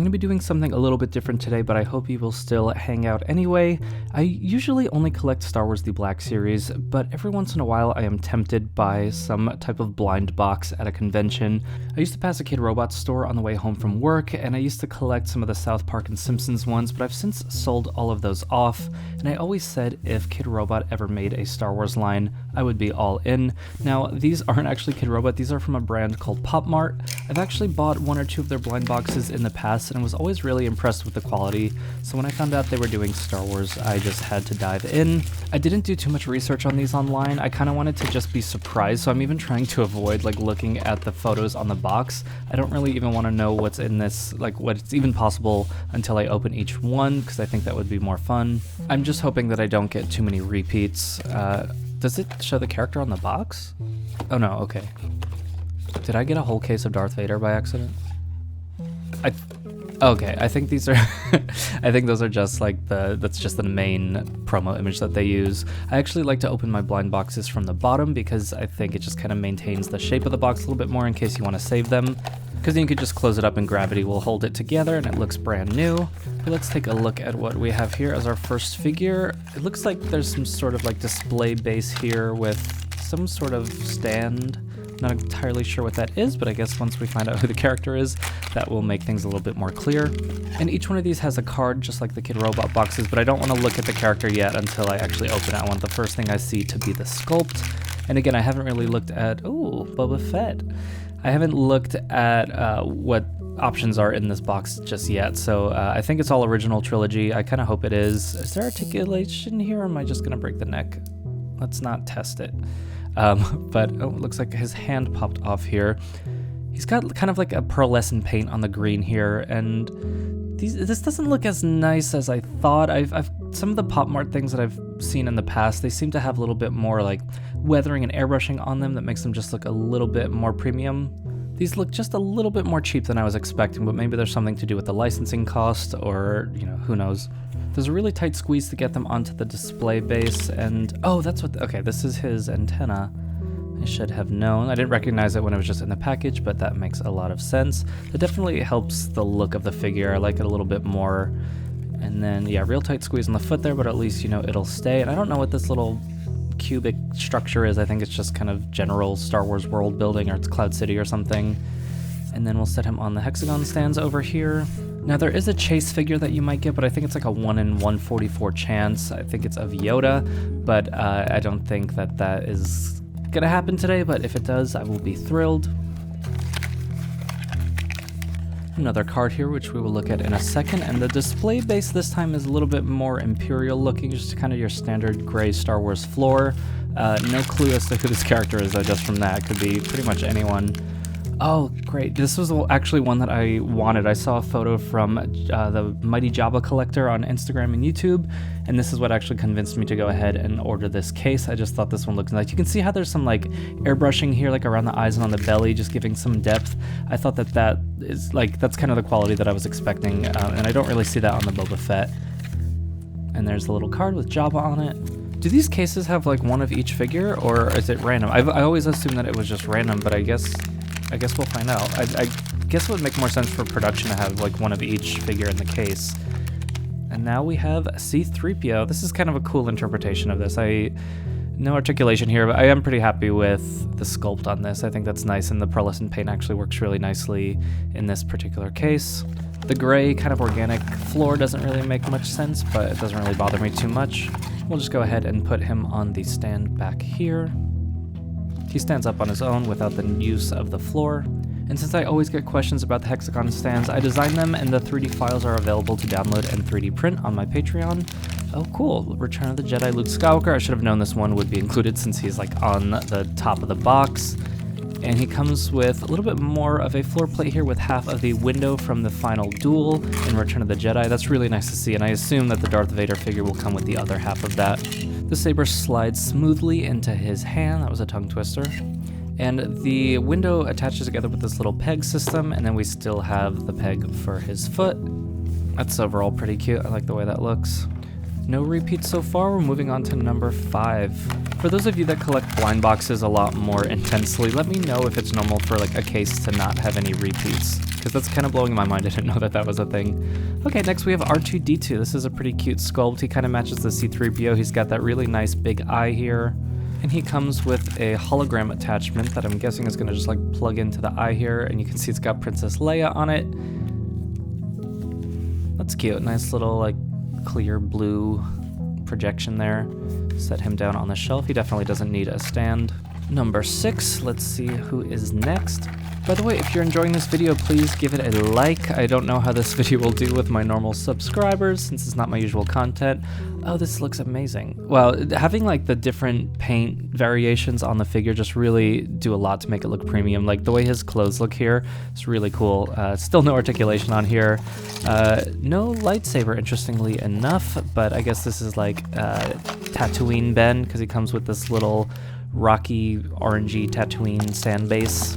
I'm going to be doing something a little bit different today, but I hope you will still hang out anyway. I usually only collect Star Wars The Black Series, but every once in a while I am tempted by some type of blind box at a convention. I used to pass a Kid Robot store on the way home from work, and I used to collect some of the South Park and Simpsons ones, but I've since sold all of those off, and I always said if Kid Robot ever made a Star Wars line, I would be all in. Now, these aren't actually Kid Robot, these are from a brand called Pop Mart. I've actually bought one or two of their blind boxes in the past, and was always really impressed with the quality, so when I found out they were doing Star Wars, I just had to dive in. I didn't do too much research on these online. I kind of wanted to just be surprised, so I'm even trying to avoid looking at the photos on the box. I don't really even want to know what's in this, what's even possible until I open each one, because I think that would be more fun. I'm just hoping that I don't get too many repeats. Does it show the character on the box? Oh no, okay. Did I get a whole case of Darth Vader by accident? Okay, I think these are, I think those are just that's just the main promo image that they use. I actually like to open my blind boxes from the bottom because I think it just kind of maintains the shape of the box a little bit more in case you want to save them. Because then you could just close it up and gravity will hold it together and it looks brand new. But let's take a look at what we have here as our first figure. It looks like there's some sort of display base here with some sort of stand. Not entirely sure what that is, but I guess once we find out who the character is, that will make things a little bit more clear. And each one of these has a card, just like the Kid Robot boxes, but I don't want to look at the character yet until I actually open it. I want the first thing I see to be the sculpt. And again, I haven't really looked at, ooh, Boba Fett. I haven't looked at what options are in this box just yet, so I think it's all original trilogy. I kind of hope it is. Is there articulation here, or am I just going to break the neck? Let's not test it. But it looks like his hand popped off here. He's got kind of like a pearlescent paint on the green here, and this doesn't look as nice as I thought. I've some of the Pop Mart things that I've seen in the past, they seem to have a little bit more weathering and airbrushing on them that makes them just look a little bit more premium. These look just a little bit more cheap than I was expecting, but maybe there's something to do with the licensing cost, or who knows. There's a really tight squeeze to get them onto the display base, and oh, that's what, okay, this is his antenna. I should have known. I didn't recognize it when it was just in the package, but that makes a lot of sense. It definitely helps the look of the figure. I like it a little bit more. And then, yeah, real tight squeeze on the foot there, but at least, it'll stay. And I don't know what this little cubic structure is. I think it's just kind of general Star Wars world building, or it's Cloud City or something. And then we'll set him on the hexagon stands over here. Now there is a chase figure that you might get, but I think it's like a 1 in 144 chance. I think it's of Yoda, but I don't think that is gonna happen today, but if it does, I will be thrilled. Another card here, which we will look at in a second, and the display base this time is a little bit more Imperial looking, just kind of your standard gray Star Wars floor. No clue as to who this character is, though, just from that. It could be pretty much anyone. Oh, great. This was actually one that I wanted. I saw a photo from the Mighty Jabba Collector on Instagram and YouTube, and this is what actually convinced me to go ahead and order this case. I just thought this one looked nice. You can see how there's some airbrushing here, around the eyes and on the belly, just giving some depth. I thought that is that's kind of the quality that I was expecting, and I don't really see that on the Boba Fett. And there's a little card with Jabba on it. Do these cases have one of each figure, or is it random? I always assumed that it was just random, but I guess we'll find out. I guess it would make more sense for production to have one of each figure in the case. And now we have C-3PO. This is kind of a cool interpretation of this. No articulation here, but I am pretty happy with the sculpt on this. I think that's nice, and the pearlescent paint actually works really nicely in this particular case. The gray kind of organic floor doesn't really make much sense, but it doesn't really bother me too much. We'll just go ahead and put him on the stand back here. He stands up on his own without the use of the floor. And since I always get questions about the hexagon stands, I designed them, and the 3D files are available to download and 3D print on my Patreon. Oh cool, Return of the Jedi Luke Skywalker. I should have known this one would be included since he's on the top of the box. And he comes with a little bit more of a floor plate here with half of the window from the final duel in Return of the Jedi. That's really nice to see, and I assume that the Darth Vader figure will come with the other half of that. The saber slides smoothly into his hand. That was a tongue twister. And the window attaches together with this little peg system, and then we still have the peg for his foot. That's overall pretty cute. I like the way that looks. No repeats so far. We're moving on to number 5. For those of you that collect blind boxes a lot more intensely, let me know if it's normal for like a case to not have any repeats, because that's kind of blowing my mind. I didn't know that that was a thing. Okay, next we have R2-D2. This is a pretty cute sculpt. He kind of matches the C-3PO. He's got that really nice big eye here. And he comes with a hologram attachment that I'm guessing is going to just like plug into the eye here, and you can see it's got Princess Leia on it. That's cute. Nice little like clear blue projection there. Set him down on the shelf. He definitely doesn't need a stand. Number 6, let's see who is next. By the way, if you're enjoying this video, please give it a like. I don't know how this video will do with my normal subscribers since it's not my usual content. Oh, this looks amazing. Well, having like the different paint variations on the figure just really do a lot to make it look premium. Like the way his clothes look here, it's really cool. Still no articulation on here. No lightsaber, interestingly enough, but I guess this is like Tatooine Ben, because he comes with this little rocky, orangey Tatooine stand base.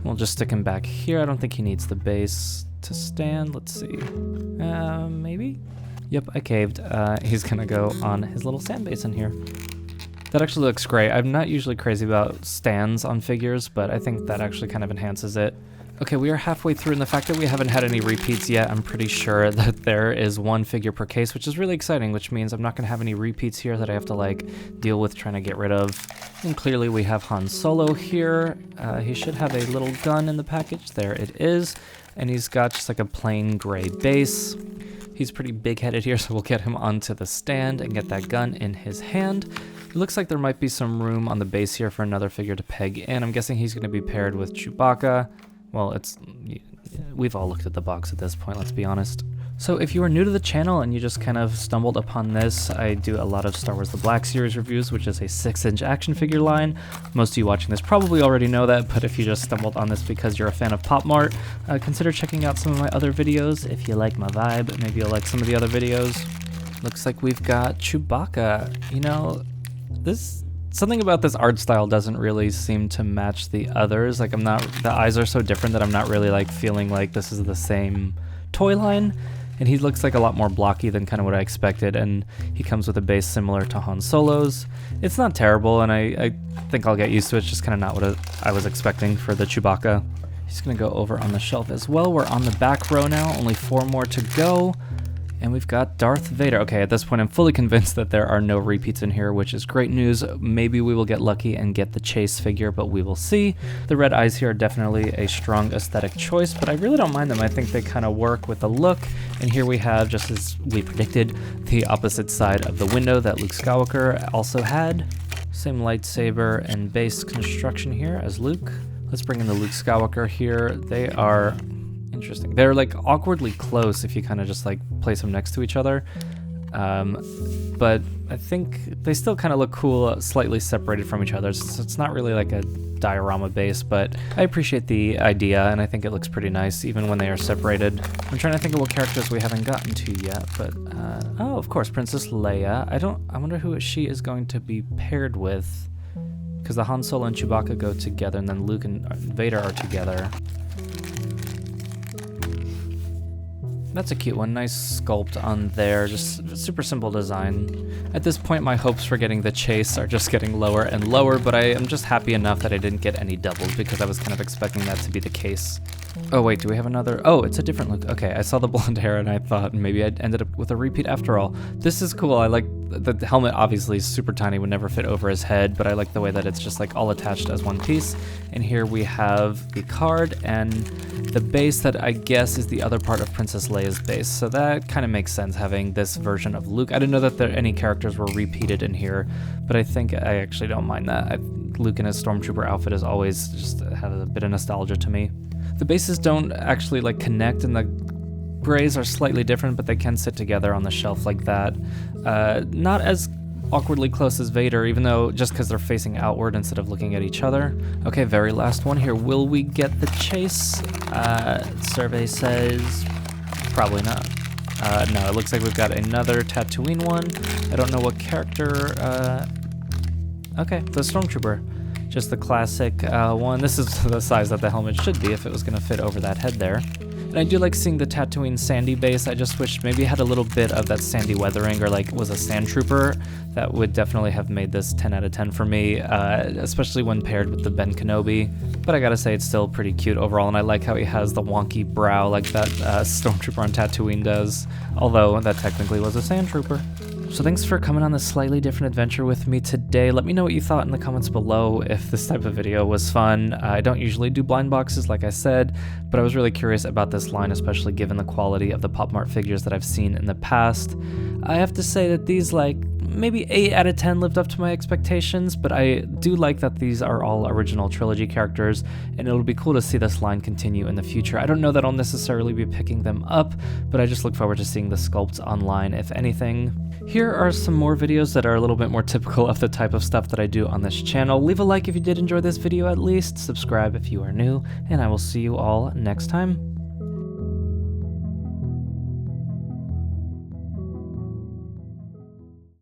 We'll just stick him back here. I don't think he needs the base to stand. Let's see. Maybe? Yep, I caved. He's gonna go on his little stand base in here. That actually looks great. I'm not usually crazy about stands on figures, but I think that actually kind of enhances it. Okay, we are halfway through, and the fact that we haven't had any repeats yet, I'm pretty sure that there is one figure per case, which is really exciting, which means I'm not going to have any repeats here that I have to, like, deal with trying to get rid of. And clearly we have Han Solo here. He should have a little gun in the package. There it is. And he's got just, like, a plain gray base. He's pretty big-headed here, so we'll get him onto the stand and get that gun in his hand. It looks like there might be some room on the base here for another figure to peg in. I'm guessing he's going to be paired with Chewbacca. Well, we've all looked at the box at this point, let's be honest. So if you are new to the channel and you just kind of stumbled upon this, I do a lot of Star Wars The Black Series reviews, which is a 6-inch action figure line. Most of you watching this probably already know that, but if you just stumbled on this because you're a fan of Pop Mart, consider checking out some of my other videos. If you like my vibe, maybe you'll like some of the other videos. Looks like we've got Chewbacca. You know, something about this art style doesn't really seem to match the others. Like the eyes are so different that I'm not really like feeling like this is the same toy line. And he looks like a lot more blocky than kind of what I expected. And he comes with a base similar to Han Solo's. It's not terrible, and I think I'll get used to it. It's just kind of not what I was expecting for the Chewbacca. He's gonna go over on the shelf as well. We're on the back row now, only 4 more to go. And we've got Darth Vader. Okay, at this point I'm fully convinced that there are no repeats in here, which is great news. Maybe we will get lucky and get the Chase figure, but we will see. The red eyes here are definitely a strong aesthetic choice, but I really don't mind them. I think they kind of work with the look. And here we have, just as we predicted, the opposite side of the window that Luke Skywalker also had. Same lightsaber and base construction here as Luke. Let's bring in the Luke Skywalker here. They are interesting. They're like awkwardly close if you kind of just like place them next to each other. But I think they still kind of look cool, slightly separated from each other. So it's not really like a diorama base, but I appreciate the idea, and I think it looks pretty nice even when they are separated. I'm trying to think of what characters we haven't gotten to yet, but oh, of course, Princess Leia. I wonder who she is going to be paired with, because the Han Solo and Chewbacca go together, and then Luke and Vader are together. That's a cute one, nice sculpt on there, just super simple design. At this point, my hopes for getting the Chase are just getting lower and lower, but I am just happy enough that I didn't get any doubles because I was kind of expecting that to be the case. Oh wait, do we have another? Oh, it's a different Luke. Okay, I saw the blonde hair and I thought maybe I'd ended up with a repeat after all. This is cool. I like the helmet, obviously is super tiny, would never fit over his head, but I like the way that it's just like all attached as one piece. And here we have the card and the base that I guess is the other part of Princess Leia's base. So that kind of makes sense, having this version of Luke. I didn't know that any characters were repeated in here, but I think I actually don't mind that. Luke in his Stormtrooper outfit has always just had a bit of nostalgia to me. The bases don't actually like connect, and the grays are slightly different, but they can sit together on the shelf like that. Not as awkwardly close as Vader, even though just because they're facing outward instead of looking at each other. Okay, very last one here. Will we get the Chase? Survey says probably not. No, it looks like we've got another Tatooine one. I don't know what character. Okay, the Stormtrooper. Just the classic one. This is the size that the helmet should be if it was going to fit over that head there. And I do like seeing the Tatooine sandy base. I just wish maybe it had a little bit of that sandy weathering, or like was a sand trooper. That would definitely have made this 10 out of 10 for me, especially when paired with the Ben Kenobi. But I gotta say, it's still pretty cute overall, and I like how he has the wonky brow like that stormtrooper on Tatooine does, although that technically was a sand trooper. So thanks for coming on this slightly different adventure with me today. Let me know what you thought in the comments below if this type of video was fun. I don't usually do blind boxes like I said, but I was really curious about this line, especially given the quality of the Pop Mart figures that I've seen in the past. I have to say that these, like, maybe 8 out of 10 lived up to my expectations, but I do like that these are all original trilogy characters, and it'll be cool to see this line continue in the future. I don't know that I'll necessarily be picking them up, but I just look forward to seeing the sculpts online, if anything. Here are some more videos that are a little bit more typical of the type of stuff that I do on this channel. Leave a like if you did enjoy this video at least, subscribe if you are new, and I will see you all next time.